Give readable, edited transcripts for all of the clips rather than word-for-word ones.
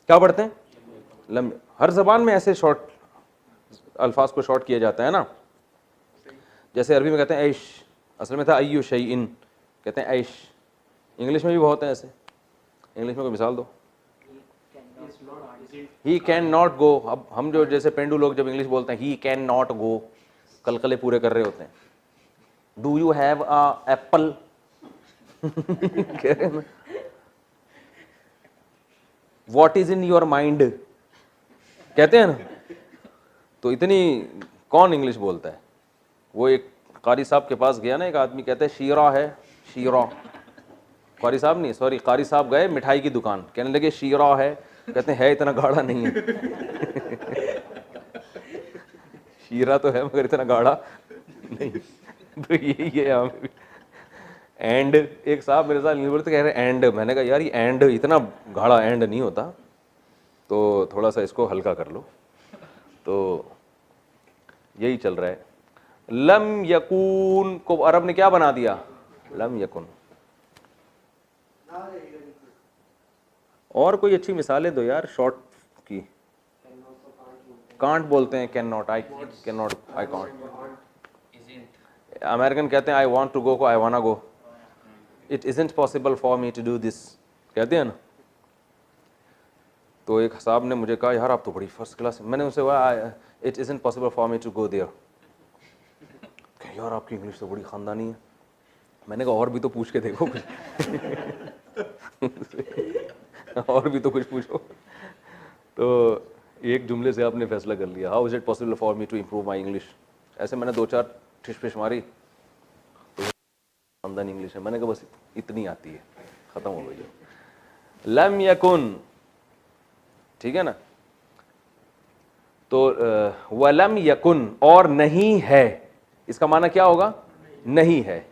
क्या पढ़ते हैं? लम। हर जबान में ऐसे शॉर्ट अल्फाज को शॉर्ट किया जाता है ना, जैसे अरबी में कहते हैं ऐश, असल में था अय्यु शैइन, कहते हैं ऐश। इंग्लिश में भी बहुत है ऐसे। इंग्लिश में कोई मिसाल दो। He can not go. अब हम जो जैसे पेंडू लोग जब इंग्लिश बोलते हैं ही कैन नॉट गो, कलकले पूरे कर रहे होते हैं। Do you have a Apple? कह रहे हैं what is in your mind, कहते हैं ना। तो इतनी कौन इंग्लिश बोलता है? वो एक कारी साहब के पास गया ना एक आदमी, कहते हैं शीरा है, शीरा। कारी साहब नहीं, सॉरी, कारी साहब गए मिठाई की दुकान, कहने लगे शीरा है, कहते हैं इतना गाढ़ा नहीं है। शीरा तो है मगर इतना गाढ़ा नहीं। तो यही है यहाँ पे भी। एंड एक साहब मेरे साथ नहीं बोलते, कह रहे एंड। मैंने कहा यार ये एंड इतना गाढ़ा एंड नहीं होता, तो थोड़ा सा इसको हल्का कर लो। तो यही चल रहा है। लम यकून को अरब ने क्या बना दिया? लम यकुन। और कोई अच्छी मिसालें दो यार शॉर्ट की। कांट बोलते हैं, can not, I can not, I can't. American कहते हैं आई वांट टू गो को I wanna go. It isn't possible for me to do this, कहते हैं ना। तो एक साहब ने मुझे कहा यार आप तो बड़ी फर्स्ट क्लास। मैंने उनसे कहा it isn't possible for me to go there. यार आपकी इंग्लिश तो बड़ी खानदानी है। मैंने कहा और भी तो पूछ के देखो कुछ। और भी तो कुछ पूछो। तो एक जुमले से आपने फैसला कर लिया, how is it possible for me to improve my English. ऐसे मैंने 2-4 ठिश मारी, तो खानदानी इंग्लिश है। मैंने कहा बस इतनी आती है, खत्म हो गई। लम यकुन, ठीक है ना। तो वलम यकुन, और नहीं है, इसका माना क्या होगा? नहीं है।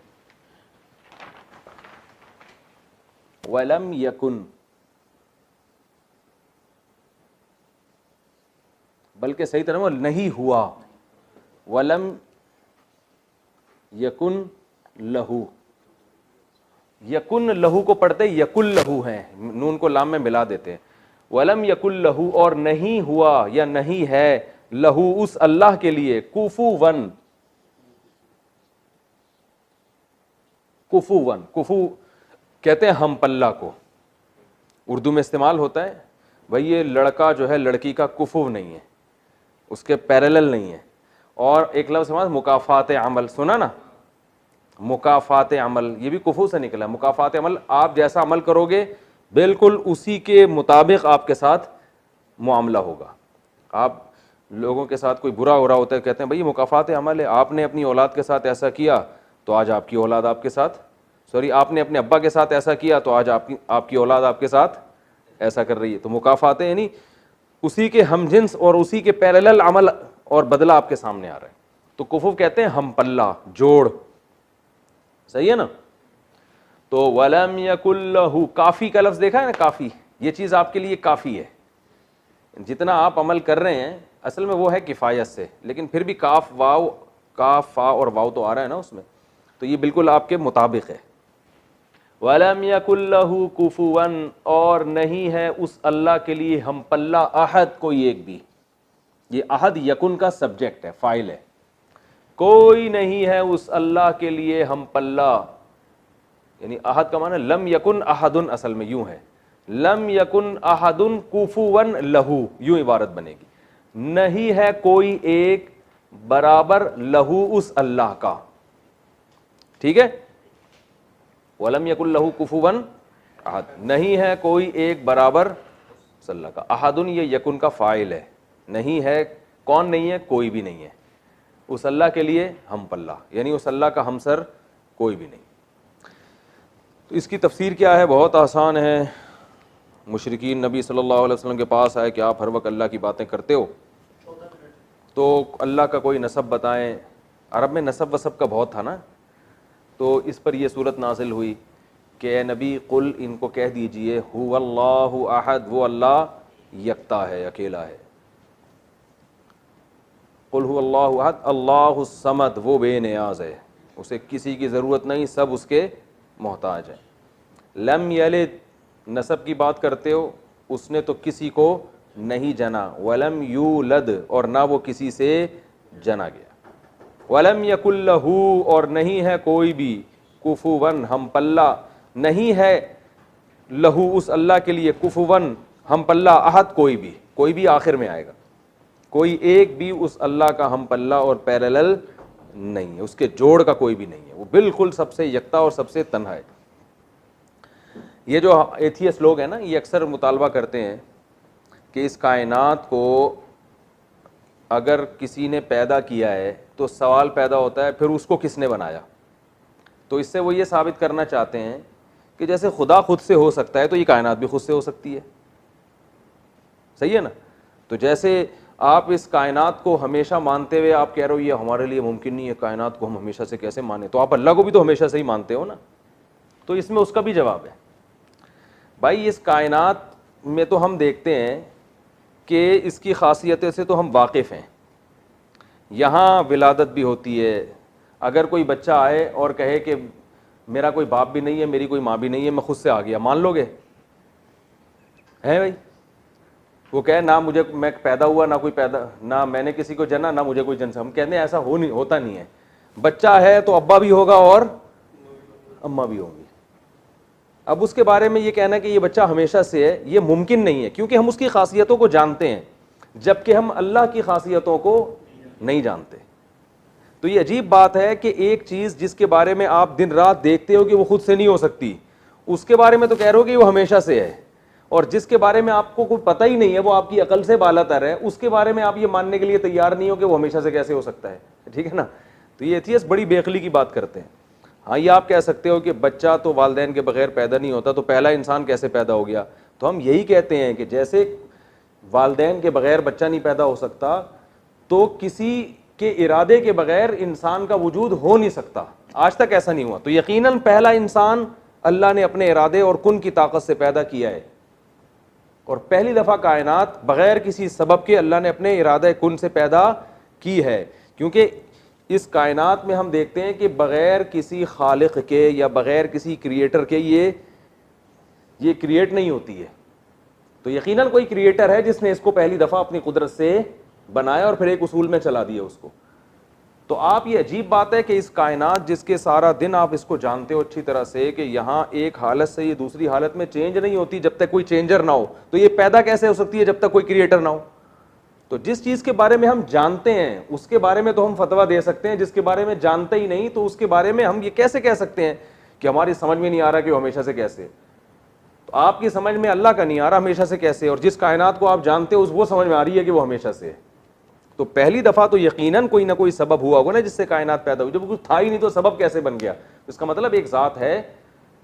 वलम यकुन, बल्कि सही तरह नहीं हुआ। वलम यकुन लहू, यकुन लहू को पढ़ते यकुल लहू हैं, नून को लाम में मिला देते हैं। वलम यकुल लहू, और नहीं हुआ या नहीं है, लहू उस अल्लाह के लिए, कुफुवन। कुफुवन, कुफू कहते हैं हम पल्ला को, उर्दू में इस्तेमाल होता है। भाई ये लड़का जो है लड़की का कुफू नहीं है, उसके पैरेलल नहीं है। और एक लफ्ज़ समाज मुकाफात अमल, सुना ना, मुकाफात अमल, ये भी कुफू से निकला। मुकाफात अमल, आप जैसा अमल करोगे बिल्कुल उसी के मुताबिक आपके साथ मुआमला होगा। आप लोगों के साथ कोई बुरा हो रहा होता है, कहते हैं भाई ये मुकाफात अमल है, आपने अपनी औलाद के साथ ऐसा किया तो आज आपकी औलाद आपके साथ, सॉरी आपने अपने अब्बा के साथ ऐसा किया तो आज आपकी औलाद आपके साथ ऐसा कर रही है। तो मुकाफात यानी उसी के हमजिन्स और उसी के पैरेलल अमल और बदला आपके सामने आ रहा है। तो कुफुफ कहते हैं हम पल्ला, जोड़, सही है ना। तो वलम यकुल लहू, काफी का लफ्ज देखा है ना, काफी, ये चीज आपके लिए काफी है। जितना आप अमल कर रहे हैं असल में वो है किफायत से, लेकिन फिर भी काफ वाव, काफ फा और वाव तो आ रहा है ना उसमें, तो ये बिल्कुल आपके मुताबिक है। वलम यकुल लहू कुफुवन, और नहीं है उस अल्लाह के लिए हम पल्ला, अहद, कोई एक भी। ये अहद यकुन का सब्जेक्ट है, फाइल है। कोई नहीं है उस अल्लाह के लिए हम पल्ला, यानी अहद का माना लम यकुन अहदुन, असल में यूं है, लम यकुन अहदुन कुफुवन लहू, यूं इबारत बनेगी। नहीं है कोई एक बराबर लहू उस अल्लाह का, ठीक है। वलम यकुल लहू कुफुवन अहद, नहीं है कोई एक बराबर अल्लाह का। अहदुन ये यकुन का फाइल है, नहीं है, कौन नहीं है? कोई भी नहीं है उस अल्लाह के लिए हम पल्ला, यानी उस अल्लाह का हमसर कोई भी नहीं। तो इसकी तफसीर क्या है? बहुत आसान है। मुशरिकीन नबी सल्लल्लाहु अलैहि वसल्लम के पास आए कि आप हर वक्त अल्लाह की बातें करते हो, तो अल्लाह का कोई नसब बताएं। अरब में नसब वसब का बहुत था ना, तो इस पर यह सूरत नाजिल हुई कि ए नबी कुल, इनको कह दीजिए, हुवल्लाहु अहद, वो अल्लाह यकता है, अकेला है। कुल हुवल्लाहु अहद अल्लाहु समद, वो बेनियाज है, उसे किसी की ज़रूरत नहीं, सब उसके मोहताज है। लम यलिद, नसब की बात करते हो उसने तो किसी को नहीं जना, वलम यूलद, और ना वो किसी से जना गया, वलम यकुल लहू, और नहीं है कोई भी, कुफुवन हम पल्ला, नहीं है लहू उस अल्लाह के लिए, कुफुवन हम पल्ला, अहद कोई भी आखिर में आएगा, कोई एक भी उस अल्लाह का हम पल्ला और पैरेलल नहीं है, उसके जोड़ का कोई भी नहीं है, वो बिल्कुल सबसे यकता और सबसे तन्हा है। ये जो एथियस्ट लोग हैं ना, ये अक्सर मुतालबा करते हैं कि इस कायनात को अगर किसी ने पैदा किया है तो सवाल पैदा होता है फिर उसको किसने बनाया। तो इससे वो ये साबित करना चाहते हैं कि जैसे खुदा खुद से हो सकता है तो ये कायनात भी खुद से हो सकती है। सही है ना? तो जैसे आप इस कायनात को हमेशा मानते हुए आप कह रहे हो ये हमारे लिए मुमकिन नहीं है, कायनात को हम हमेशा से कैसे माने, तो आप अल्लाह को भी तो हमेशा से ही मानते हो ना। तो इसमें उसका भी जवाब है, भाई इस कायनात में तो हम देखते हैं कि इसकी खासियतें से तो हम वाकिफ़ हैं। यहाँ विलादत भी होती है, अगर कोई बच्चा आए और कहे कि मेरा कोई बाप भी नहीं है, मेरी कोई माँ भी नहीं है, मैं खुद से आ गया, मान लोगे? है भाई? वो कहे ना मुझे, मैं पैदा हुआ ना कोई पैदा, ना मैंने किसी को जना, ना मुझे कोई जन, हम कहते हैं ऐसा होता नहीं है। बच्चा है तो अब्बा भी होगा और अम्मा भी होंगी। अब उसके बारे में ये कहना कि ये बच्चा हमेशा से है, ये मुमकिन नहीं है, क्योंकि हम उसकी खासियतों को जानते हैं, जबकि हम अल्लाह की खासियतों को नहीं जानते। तो ये अजीब बात है कि एक चीज जिसके बारे में आप दिन रात देखते हो कि वो खुद से नहीं हो सकती, उसके बारे में तो कह रहे हो कि वो हमेशा से है, और जिसके बारे में आपको कोई पता ही नहीं है, वो आपकी अकल से बालातर है, उसके बारे में आप ये मानने के लिए तैयार नहीं हो कि वो हमेशा से कैसे हो सकता है। ठीक है ना? तो ये एथियस्ट बड़ी बेअक्ली की बात करते हैं। हाँ, ये आप कह सकते हो कि बच्चा तो वालिदैन के बगैर पैदा नहीं होता, तो पहला इंसान कैसे पैदा हो गया? तो हम यही कहते हैं कि जैसे वालिदैन के बगैर बच्चा नहीं पैदा हो सकता, तो किसी के इरादे के बगैर इंसान का वजूद हो नहीं सकता, आज तक ऐसा नहीं हुआ। तो यकीनन पहला इंसान अल्लाह ने अपने इरादे और कुन की ताकत से पैदा किया है, और पहली दफा कायनात बगैर किसी सबब के अल्लाह ने अपने इरादे कुन से पैदा की है। क्योंकि इस कायनात में हम देखते हैं कि बगैर किसी खालिक के या बगैर किसी क्रिएटर के ये क्रिएट नहीं होती है। तो यकीनन कोई क्रिएटर है जिसने इसको पहली दफा अपनी कुदरत से बनाया और फिर एक उसूल में चला दिया उसको। तो आप, ये अजीब बात है कि इस कायनात जिसके सारा दिन आप इसको जानते हो अच्छी तरह से कि यहाँ एक हालत से ये दूसरी हालत में चेंज नहीं होती जब तक कोई चेंजर ना हो, तो ये पैदा कैसे हो सकती है जब तक कोई क्रिएटर ना हो? तो जिस चीज के बारे में हम जानते हैं उसके बारे में तो हम फतवा दे सकते हैं, जिसके बारे में जानते ही नहीं तो उसके बारे में हम ये कैसे कह सकते हैं कि हमारी समझ में नहीं आ रहा कि वो हमेशा से कैसे? तो आपकी समझ में अल्लाह का नहीं आ रहा हमेशा से कैसे, और जिस कायनात को आप जानते हो वो समझ में आ रही है कि वो हमेशा से है। तो पहली दफा तो यकीनन कोई ना कोई सबब हुआ होगा ना जिससे कायनात पैदा हुई। जब कुछ था ही नहीं तो सबब कैसे बन गया? इसका मतलब एक जात है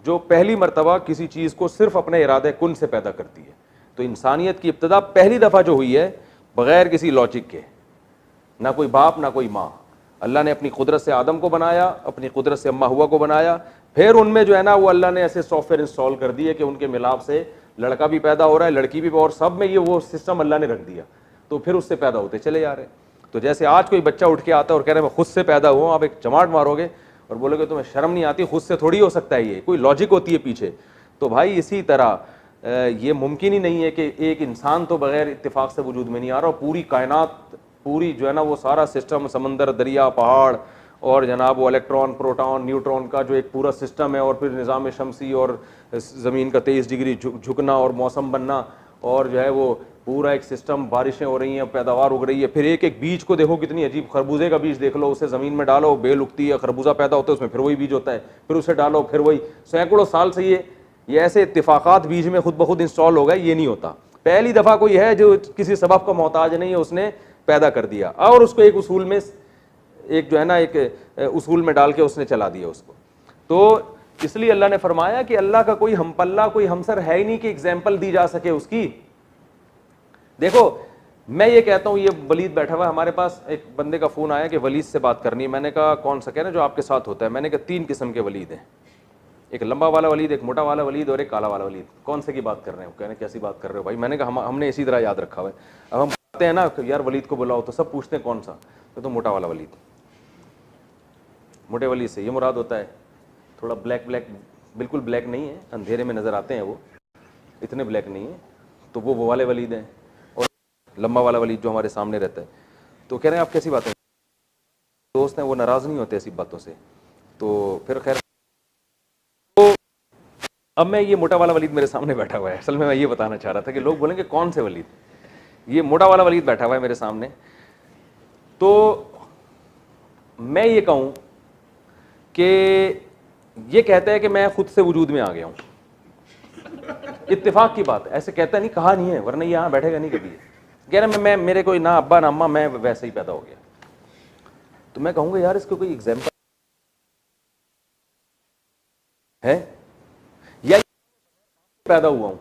जो पहली मर्तबा किसी चीज को सिर्फ अपने इरादे कुन से पैदा करती है। तो इंसानियत की इब्तदा पहली दफा जो हुई है बगैर किसी लॉजिक के, ना कोई बाप ना कोई माँ, अल्लाह ने अपनी कुदरत से आदम को बनाया, अपनी कुदरत से अम्मा हुआ को बनाया, फिर उनमें जो है ना वो अल्लाह ने ऐसे सॉफ्टवेयर इंस्टॉल कर दिए कि उनके मिलाप से लड़का भी पैदा हो रहा है, लड़की भी, और सब में ये वो सिस्टम अल्लाह ने रख दिया। तो फिर उससे पैदा होते चले जा रहे हैं। तो जैसे आज कोई बच्चा उठ के आता है और कह रहे हैं मैं खुद से पैदा हुआ, आप एक चमाट मारोगे और बोलोगे तुम्हें शर्म नहीं आती, खुद से थोड़ी हो सकता है, ये कोई लॉजिक होती है पीछे। तो भाई इसी तरह ये मुमकिन ही नहीं है कि एक इंसान तो बगैर इत्तेफाक से वजूद में नहीं आ रहा, और पूरी कायनात, पूरी जो है ना वो सारा सिस्टम, समंदर, दरिया, पहाड़, और जनाब वो इलेक्ट्रॉन, प्रोटॉन, न्यूट्रॉन का जो एक पूरा सिस्टम है, और फिर निज़ाम शमसी और ज़मीन का 23 डिग्री झुकना और मौसम बनना, और जो है वो पूरा एक सिस्टम, बारिशें हो रही हैं, पैदावार उग रही है। फिर एक एक बीज को देखो कितनी अजीब, खरबूजे का बीज देख लो, उसे ज़मीन में डालो, बेल उगती है, खरबूजा पैदा होता है, उसमें फिर वही बीज होता है, फिर उसे डालो, फिर वही। सैकड़ों साल से ये ऐसे इत्तेफाकात बीज में खुद ब खुद इंस्टॉल हो गए, ये नहीं होता। पहली दफ़ा कोई है जो किसी सबब का मोहताज नहीं है, उसने पैदा कर दिया और उसको एक उसूल में, एक जो है ना एक उसूल में डाल के उसने चला दिया उसको। तो इसलिए अल्लाह ने फरमाया कि अल्लाह का कोई हमपल्ला, कोई हमसर है ही नहीं कि एग्जाम्पल दी जा सके उसकी। देखो मैं ये कहता हूँ, ये वलीद बैठा हुआ है हमारे पास, एक बंदे का फ़ोन आया कि वलीद से बात करनी है। मैंने कहा कौन सा? कह रहे जो आपके साथ होता है। मैंने कहा 3 किस्म के वलीद हैं, एक लंबा वाला वलीद, एक मोटा वाला वलीद और एक काला वाला वलीद। कौन से की बात कर रहे हैं? कहने कैसी बात कर रहे हो भाई? मैंने कहा हमने इसी तरह याद रखा हुआ है। अब हम कहते हैं ना यार वलीद को बुलाओ, तो सब पूछते हैं कौन सा? तो मोटा वाला वलीद। मोटे वलीद से ये मुराद होता है थोड़ा ब्लैक, बिल्कुल ब्लैक नहीं है, अंधेरे में नज़र आते हैं वो, इतने ब्लैक नहीं है, तो वो वाले वलीद हैं, और लंबा वाला वलीद जो हमारे सामने रहता है। तो कह रहे हैं आप कैसी बातें, दोस्त हैं वो नाराज़ नहीं होते ऐसी बातों से। तो फिर खैर, तो अब मैं, ये मोटा वाला वलीद मेरे सामने बैठा हुआ है, असल में मैं ये बताना चाह रहा था कि लोग बोलेंगे कौन से वलीद, ये मोटा वाला वलीद बैठा हुआ है मेरे सामने। तो मैं ये कहूँ कि ये कहता है कि मैं खुद से वजूद में आ गया हूँ, इत्तेफाक की बात है, ऐसे कहता नहीं, कहा नहीं है, वरना ये यहाँ बैठेगा नहीं कभी। कह रहा मैं मेरे कोई ना अब्बा ना अम्मा, मैं वैसे ही पैदा हो गया। तो मैं कहूँगा यार इसको कोई एग्जाम्पल है, या पैदा हुआ हूँ,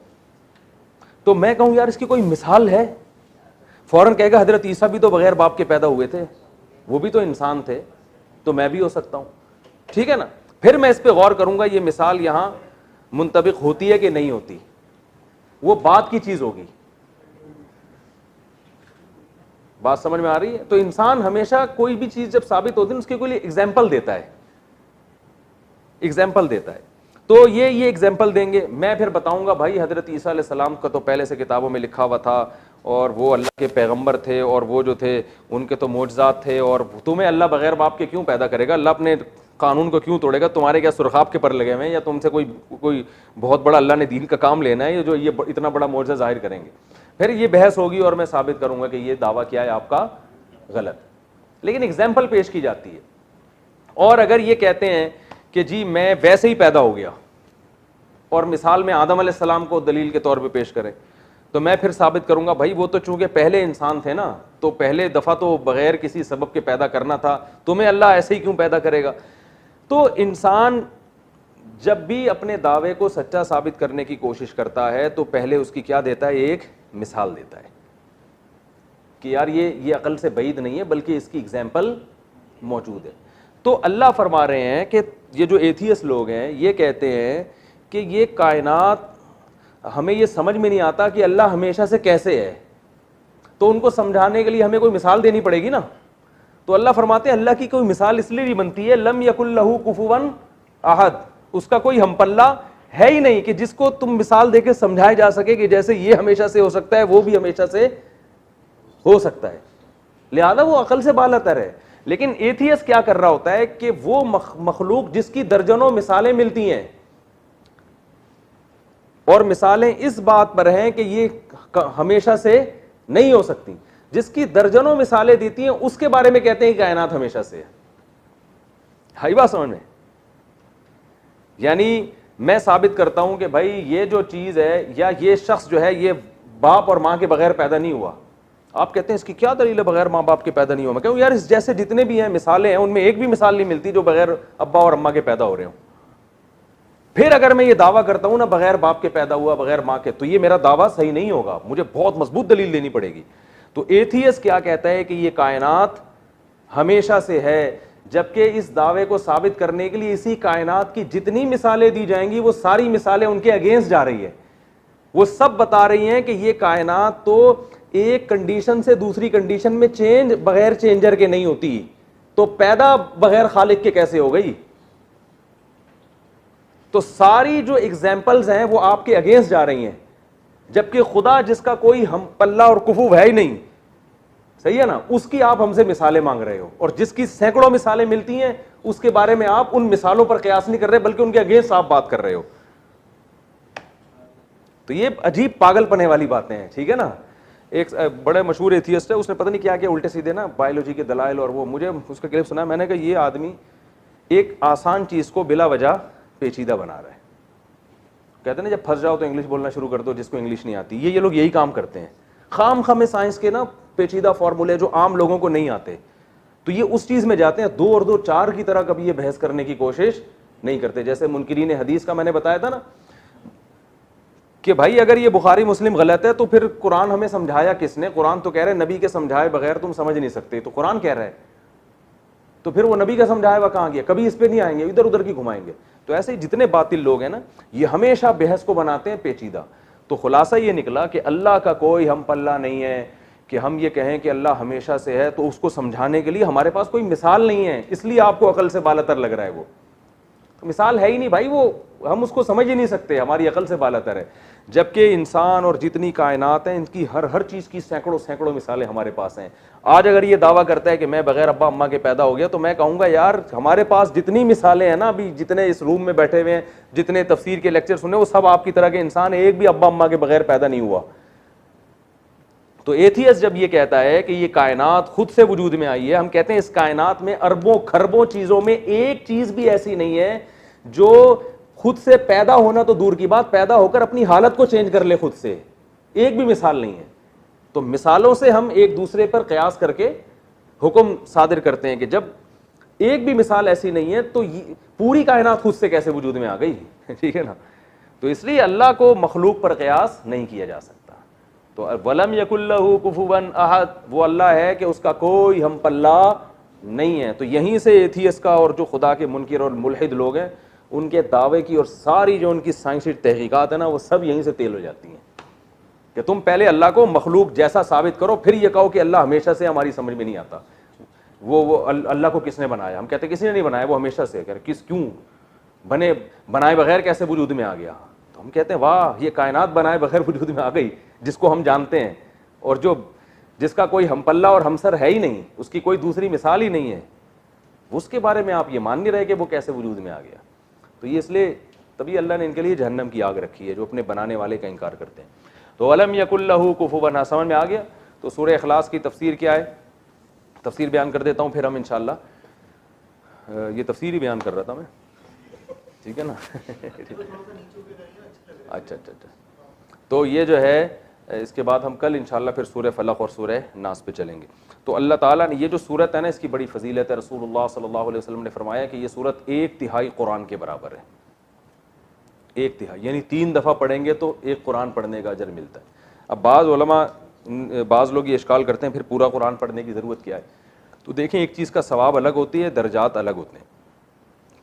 तो मैं कहूँ यार इसकी कोई मिसाल है। फौरन कहेगा हजरत ईसा भी तो बगैर बाप के पैदा हुए थे, वो भी तो इंसान थे, तो मैं भी हो सकता हूँ, ठीक है ना। फिर मैं इस पे गौर करूंगा ये मिसाल यहां मुंतबिक होती है कि नहीं होती, वो बात की चीज होगी। बात समझ में आ रही है। तो इंसान हमेशा कोई भी चीज जब साबित होती है उसके कोई एग्जाम्पल देता है, एग्जाम्पल देता है। तो ये एग्जाम्पल देंगे, मैं फिर बताऊंगा भाई हजरत ईसा अलैहिस्सलाम का तो पहले से किताबों में लिखा हुआ था, और वो अल्लाह के पैगंबर थे, और वो जो थे उनके तो मोजज़ात थे, और तुम्हें अल्लाह बगैर बाप के क्यों पैदा करेगा, अल्लाह अपने कानून को क्यों तोड़ेगा, तुम्हारे क्या सुरखाब के पर लगे हुए हैं, या तुमसे कोई बहुत बड़ा अल्लाह ने दीन का काम लेना है, जो ये इतना बड़ा मोजज़ा जाहिर करेंगे। फिर ये बहस होगी और मैं साबित करूंगा कि ये दावा क्या है आपका गलत, लेकिन एग्जाम्पल पेश की जाती है। और अगर ये कहते हैं कि जी मैं वैसे ही पैदा हो गया, और मिसाल में आदम अलैहिस्सलाम को दलील के तौर पे पेश करें, तो मैं फिर साबित करूंगा भाई वो तो चूंकि पहले इंसान थे ना, तो पहले दफा तो बगैर किसी सबब के पैदा करना था, तुम्हें अल्लाह ऐसे ही क्यों पैदा करेगा। तो इंसान जब भी अपने दावे को सच्चा साबित करने की कोशिश करता है तो पहले उसकी क्या देता है, एक मिसाल देता है कि यार ये अकल से बईद नहीं है, बल्कि इसकी एग्जाम्पल मौजूद है। तो अल्लाह फरमा रहे हैं कि ये जो एथियस्ट लोग हैं ये कहते हैं कि ये कायनात, हमें ये समझ में नहीं आता कि अल्लाह हमेशा से कैसे है, तो उनको समझाने के लिए हमें कोई मिसाल देनी पड़ेगी ना। तो अल्लाह फरमाते हैं अल्लाह की कोई मिसाल इसलिए नहीं बनती है, लम यकुल लहू कुफुवन अहद, उसका कोई हमपल्ला है ही नहीं कि जिसको तुम मिसाल देके समझाया जा सके कि जैसे ये हमेशा से हो सकता है वो भी हमेशा से हो सकता है, लिहाजा वो अकल से बालातर है। लेकिन एथियस्ट क्या कर रहा होता है कि वो मखलूक जिसकी दर्जनों मिसालें मिलती हैं, और मिसालें इस बात पर हैं कि ये हमेशा से नहीं हो सकती, जिसकी दर्जनों मिसालें देती हैं उसके बारे में कहते हैं कि कायनात हमेशा से है। हाई बात समझ में। यानी मैं साबित करता हूं कि भाई ये जो चीज है, या ये शख्स जो है ये बाप और मां के बगैर पैदा नहीं हुआ, आप कहते हैं इसकी क्या दलील है बगैर मां बाप के पैदा नहीं हुआ। मैं कहूं यार इस जैसे जितने भी हैं मिसालें हैं उनमें एक भी मिसाल नहीं मिलती जो बगैर अब्बा और अम्मा के पैदा हो रहे हो। फिर अगर मैं ये दावा करता हूं ना बगैर बाप के पैदा हुआ, बगैर मां के, तो ये मेरा दावा सही नहीं होगा, मुझे बहुत मजबूत दलील देनी पड़ेगी। तो एथियस्ट क्या कहता है कि ये कायनात हमेशा से है, जबकि इस दावे को साबित करने के लिए इसी कायनात की जितनी मिसालें दी जाएंगी वो सारी मिसालें उनके अगेंस्ट जा रही है। वो सब बता रही हैं कि ये कायनात तो एक कंडीशन से दूसरी कंडीशन में चेंज बगैर चेंजर के नहीं होती, तो पैदा बगैर खालिक के कैसे हो गई। तो सारी जो एग्जाम्पल्स हैं वो आपके अगेंस्ट जा रही हैं, जबकि खुदा जिसका कोई हम पल्ला और कुफूव है ही नहीं, सही है ना, उसकी आप हमसे मिसालें मांग रहे हो, और जिसकी सैकड़ों मिसालें मिलती हैं उसके बारे में आप उन मिसालों पर कयास नहीं कर रहे बल्कि उनके अगेंस्ट आप बात कर रहे हो। तो ये अजीब पागलपने वाली बातें हैं, ठीक है ना। एक बड़े मशहूर एथियस्ट है, उसने पता नहीं क्या किया उल्टे सीधे ना बायोलॉजी के दलाइल, और वो मुझे उसका क्लिप सुना, मैंने कहा ये आदमी एक आसान चीज को बिला वजह पेचीदा बना रहा है। कहते हैं ना जब फंस जाओ तो इंग्लिश बोलना शुरू कर दो, जिसको इंग्लिश नहीं आती, ये लोग यही काम करते हैं, खाम खामे साइंस के ना पेचीदा फॉर्मूले जो आम लोगों को नहीं आते, तो ये उस चीज में जाते हैं, 2 और 2 4 की तरह कभी ये बहस करने की कोशिश नहीं करते। जैसे मुनकिरीन हदीस का मैंने बताया था ना कि भाई अगर ये बुखारी मुस्लिम गलत है तो फिर कुरान हमें समझाया किसने, कुरान तो कह रहे हैं नबी के समझाए बगैर तुम समझ नहीं सकते, तो कुरान कह रहा है, तो फिर वो नबी का समझाया हुआ कहां गया, कभी इस पे नहीं आएंगे, इधर उधर की घुमाएंगे। तो ऐसे ही जितने बातिल लोग हैं ना ये हमेशा बहस को बनाते हैं पेचीदा। तो खुलासा ये निकला कि अल्लाह का कोई हम पल्ला नहीं है कि हम ये कहें कि अल्लाह हमेशा से है, तो उसको समझाने के लिए हमारे पास कोई मिसाल नहीं है, इसलिए आपको अकल से बालातर लग रहा है। वो तो मिसाल है ही नहीं भाई, वो हम उसको समझ ही नहीं सकते, हमारी अकल से बालातर है। जबकि इंसान और जितनी कायनात हैं इनकी हर चीज़ की सैकड़ों सैकड़ों मिसालें हमारे पास हैं। आज अगर ये दावा करता है कि मैं बगैर अब्बा अम्मा के पैदा हो गया, तो मैं कहूँगा यार हमारे पास जितनी मिसालें हैं ना, अभी जितने इस रूम में बैठे हुए हैं, जितने तफसीर के लेक्चर सुने, वो सब आपकी तरह के इंसान, एक भी अब्बा अम्मा के बगैर पैदा नहीं हुआ। तो एथियस जब ये कहता है कि ये कायनात खुद से वजूद में आई है, हम कहते हैं इस कायनात में अरबों खरबों चीज़ों में एक चीज़ भी ऐसी नहीं है जो खुद से पैदा होना तो दूर की बात, पैदा होकर अपनी हालत को चेंज कर ले खुद से। एक भी मिसाल नहीं है। तो मिसालों से हम एक दूसरे पर कयास करके हुक्म सादिर करते हैं कि जब एक भी मिसाल ऐसी नहीं है तो पूरी कायनात खुद से कैसे वजूद में आ गई। ठीक है ना। तो इसलिए अल्लाह को मखलूक पर कयास नहीं किया जा सकता। तो वलम यकुल्लहु कुफुवन अहद, वो अल्लाह है कि उसका कोई हम पल्ला नहीं है। तो यहीं से एथियस का और जो खुदा के मुनकिर और मुल्हिद लोग हैं उनके दावे की और सारी जो उनकी साइंसी तहकीकात है ना, वो सब यहीं से तेल हो जाती हैं कि तुम पहले अल्लाह को मखलूक जैसा साबित करो, फिर ये कहो कि अल्लाह हमेशा से, हमारी समझ में नहीं आता। वो अल्लाह को किसने बनाया? हम कहते किसी ने नहीं बनाया, वो हमेशा से। क्यों बनाए बगैर कैसे वजूद में आ गया? तो हम कहते हैं वाह, ये कायनात बनाए बगैर वजूद में आ गई, जिसको हम जानते हैं और जिसका कोई हमपल्ला और हमसर है ही नहीं, उसकी कोई दूसरी मिसाल ही नहीं है, उसके बारे में आप ये मान नहीं रहे कि वो कैसे वजूद में आ गया। तो ये इसलिए तभी अल्लाह ने इनके लिए जहन्नम की आग रखी है, जो अपने बनाने वाले का इनकार करते हैं। तो अलम यकुल्लहु कुफुवन अहद, समझ में आ गया। तो सूरह इखलास की तफसीर क्या है, तफसीर बयान कर देता हूँ, फिर हम इंशाअल्लाह, ये तफसीर ही बयान कर रहा था मैं, ठीक है ना। अच्छा। तो ये जो है, इसके बाद हम कल इंशाअल्लाह फिर सूरह फलक और सूरह नास पे चलेंगे। तो अल्लाह ताला ने ये जो सूरत है ना, इसकी बड़ी फजीलत है। रसूलुल्लाह सल्लल्लाहु अलैहि वसल्लम ने फरमाया कि ये सूरत 1/3 कुरान के बराबर है। 1/3 यानी 3 दफ़ा पढ़ेंगे तो एक कुरान पढ़ने का अजर मिलता है। अब बाज़ लोग ये इश्काल करते हैं फिर पूरा कुरान पढ़ने की ज़रूरत क्या है। तो देखें, एक चीज़ का सवाब अलग होती है, दर्जात अलग होते हैं।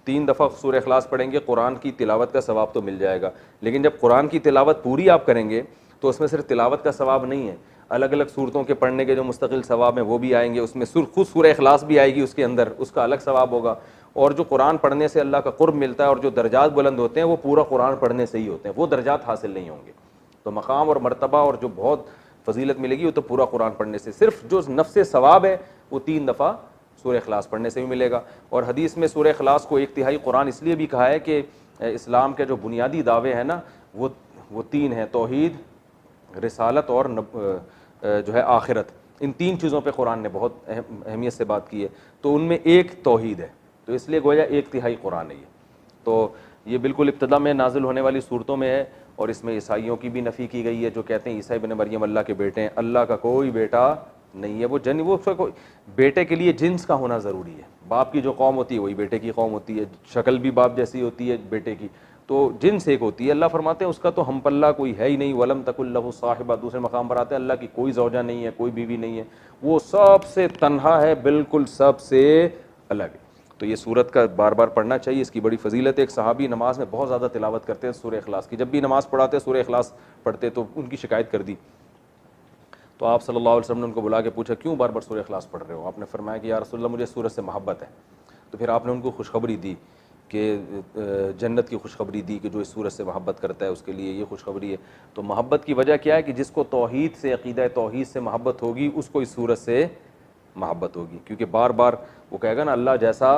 3 दफ़ा सूरह इखलास पढ़ेंगे, कुरान की तिलावत का सवाब तो मिल जाएगा, लेकिन जब कुरान की तिलावत पूरी आप करेंगे तो उसमें सिर्फ तिलावत का सवाब नहीं है, अलग अलग सूरतों के पढ़ने के जो मुस्तकिल सवाब हैं वो भी आएंगे, उसमें खुद सूरह इखलास भी आएगी उसके अंदर, उसका अलग सवाब होगा। और जो कुरान पढ़ने से अल्लाह का कुर्ब मिलता है और जो दर्जात बुलंद होते हैं वो पूरा कुरान पढ़ने से ही होते हैं, वो दर्जात हासिल नहीं होंगे। तो मकाम और मर्तबा और जो बहुत फजीलत मिलेगी वो तो पूरा कुरान पढ़ने से, सिर्फ जो नफ्स सवाब है वो 3 दफ़ा सूरह इखलास पढ़ने से भी मिलेगा। और हदीस में सूरह इखलास को 1/3 कुरान इसलिए भी कहा है कि इस्लाम के जो बुनियादी दावे हैं ना, वो 3 हैं, तौहीद, रिसालत और जो है आखिरत। इन 3 चीज़ों पे कुरान ने बहुत अहमियत से बात की है। तो उनमें एक तौहीद है, तो इसलिए गोया 1/3 कुरान है ये। तो ये बिल्कुल इब्तदा में नाजिल होने वाली सूरतों में है। और इसमें ईसाइयों की भी नफ़ी की गई है, जो कहते हैं ईसा इब्न मरियम अल्लाह के बेटे हैं। अल्लाह का कोई बेटा नहीं है। वो बेटे के लिए जिन्स का होना ज़रूरी है। बाप की जो कौम होती है वही बेटे की कौम होती है, शक्ल भी बाप जैसी होती है बेटे की, तो जिन्स एक होती है। अल्लाह फरमाते हैं उसका तो हम पल्ला कोई है ही नहीं। वलम तकुल्लहु साहिबा, दूसरे मकाम पर आते हैं अल्लाह की कोई ज़ौजा नहीं है, कोई बीवी नहीं है, वो सबसे तन्हा है, बिल्कुल सबसे अलग है। तो ये सूरत का बार बार पढ़ना चाहिए, इसकी बड़ी फजीलत है। एक सहाबी नमाज में बहुत ज़्यादा तिलावत करते हैं सूरह इखलास की, जब भी नमाज़ पढ़ाते सूरह इखलास पढ़ते तो उनकी शिकायत कर दी। तो आप सल्लल्लाहु अलैहि वसल्लम ने उनको बुला के पूछा, क्यों बार बार सूरह इखलास पढ़ रहे हो? आपने फरमाया कि या रसूलल्लाह मुझे सूरत से मोहब्बत है। तो फिर आपने उनको खुशखबरी दी कि जन्नत की खुशखबरी दी कि जो इस सूरत से मोहब्बत करता है उसके लिए ये खुशखबरी है। तो मोहब्बत की वजह क्या है कि जिसको तौहीद से, अक़ीदा तौहीद से मोहब्बत होगी उसको इस सूरत से मोहब्बत होगी, क्योंकि बार बार वो कहेगा ना अल्लाह जैसा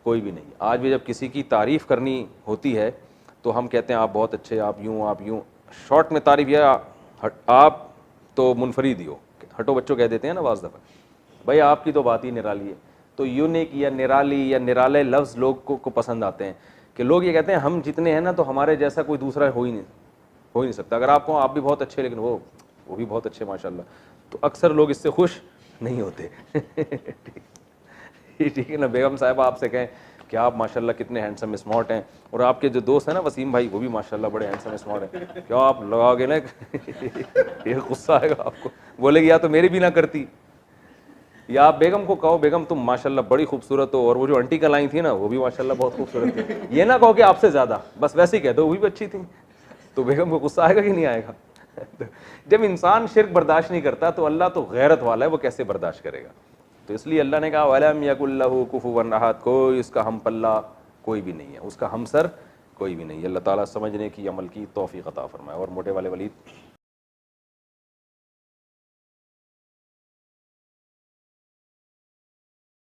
कोई भी नहीं। आज भी जब किसी की तारीफ़ करनी होती है तो हम कहते हैं आप बहुत अच्छे, आप यूँ, शॉर्ट में तारीफ़, या आप तो मुनफरिद ही हो, हटो बच्चों कह देते हैं ना बाज़ दफ़ा, भाई आपकी तो बात ही निराली है। तो यूनिक या निराली या निराले लफ्ज़ लोग को पसंद आते हैं कि लोग ये कहते हैं हम जितने हैं ना तो हमारे जैसा कोई दूसरा हो ही नहीं सकता। अगर आपको आप भी बहुत अच्छे, लेकिन वो भी बहुत अच्छे माशाल्लाह, तो अक्सर लोग इससे खुश नहीं होते। ठीक है ना। बेगम साहब आपसे कहें कि आप माशाल्लाह कितने हैंडसम स्मार्ट हैं, और आपके जो दोस्त हैं ना वसीम भाई, वो भी माशाल्लाह बड़े हैंडसम स्मार्ट हैं, क्या आप लगाओगे ना ये गुस्सा आएगा आपको, बोलेगी या तो मेरी भी ना करती, या आप बेगम को कहो बेगम तुम माशाल्लाह बड़ी खूबसूरत हो, और वो जो आंटी कल आई थी ना वो भी माशाल्लाह बहुत खूबसूरत थी, ये ना कहो कि आपसे ज़्यादा, बस वैसे ही कह दो वो भी अच्छी थी, तो बेगम को गुस्सा आएगा कि नहीं आएगा? जब इंसान शिर्क बर्दाश्त नहीं करता तो अल्लाह तो गैरत वाला है, वो कैसे बर्दाश्त करेगा? तो इसलिए अल्लाह ने कहा वलम यकुल्लहु कुफुवन अहद, कोई उसका हम पल्ला कोई भी नहीं है, उसका हमसर कोई भी नहीं। अल्लाह ताला समझने की, अमल की तौफीक अता फरमाए। और मोटे वाले वलीद